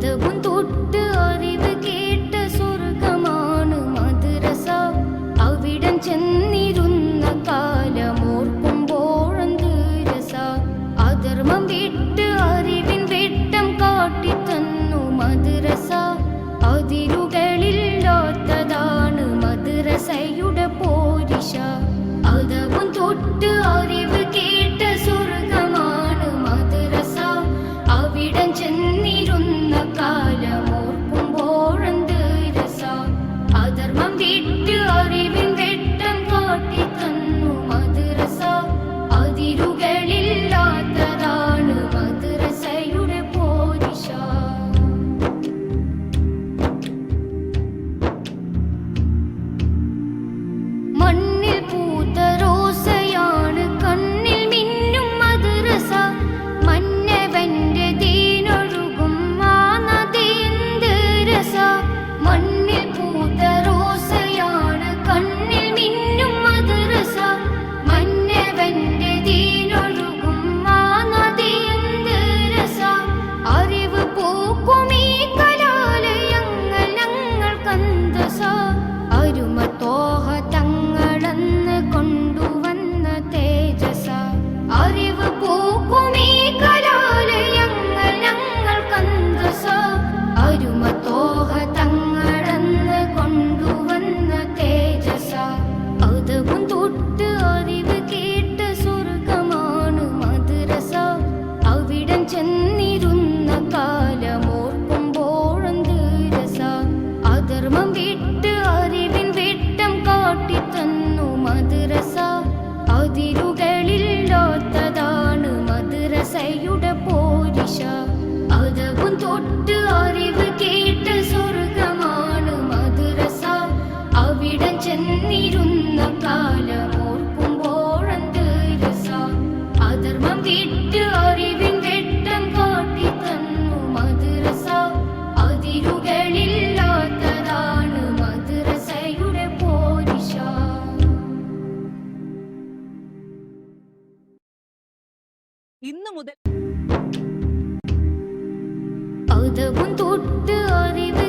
അതവും തൊട്ട് അറിവ് കേട്ട സ്വർഗമാണ് മദ്രസ. അവിടം ചെന്നിരുന്ന കാലമോർക്കുമ്പോഴെന്ത് രസ. അധർമ്മം വിട്ട് അറിവിൻ വെട്ടം കാട്ടിത്തന്നു മദ്രസ. അതിരുകളില്ലാത്തതാണ് മദ്രസയുടെ പോരിശ. അതവും തൊട്ട് അറിവ് കേട്ട സ്വർഗമാണ് മദ്രസ. അവിടം ചെന്നിരുന്ന കാലമോർക്കുമ്പോഴെന്ത് രസ. അധർമ്മം വിട്ട് അറിവിൻ വെട്ടം കാട്ടിത്തന്നു മദ്രസ. അതിരുകളില്ലാത്തതാണ് മദ്രസയുടെ പോരിശ. മണ്ണിൽ പൂത്ത റോസയാണ് കണ്ണിൽ മിന്നും മദ്രസ. മന്നവന്റെ ദീനൊഴുകും ആ നദിയെന്ത് രസ. മണ്ണിൽ പൂത്ത റോസയാണ് കണ്ണിൽ മിന്നും മദ്രസ. മന്നവന്റെ ദീനൊഴുകും ആ നദിയെന്ത് രസ. അറിവ് പൂക്കും ഈ കലാലയങ്ങൾ ഞങ്ങൾക്കന്തസ. അരുമത്തോഹ തങ്ങളെന്ന് കൊണ്ടുവന്ന തേജസ. അറിവ് പൂക്കും ഈ കലാലയങ്ങൾ ഞങ്ങൾക്കന്തസ. അരുമത്തോഹ തങ്ങളെന്ന് കൊണ്ടുവന്ന തേജസ. അതവും തൊട്ട് അറിവ് കേട്ട സ്വർഗമാണ് മദ്രസ. അവിടം ചെന്നിരുന്ന കാലമോർക്കുമ്പോഴെന്ത് രസ. അധർമ്മം വിട്ട് അറിവിൻ വെട്ടം കാട്ടിത്തന്നു മദ്രസ. അതിരുകളില്ലാത്തതാണ് മദ്രസയുടെ പോരിശ. അതവും തൊട്ട് അറിവ് കേട്ട സ്വർഗമാണ് മദ്രസ. അവിടം ചെന്നിരുന്ന കാലമോർക്കുമ്പോഴെന്ത് രസ. അധർമ്മം വിട്ട് അറിവിൻ വെട്ടം കാട്ടിത്തന്നു മദ്രസ. അതിരുകളില്ലാത്തതാണ് മദ്രസയുടെ പോരിശ. ഇന്നു മുതൽ അതവും തൊട്ട് അറിവ്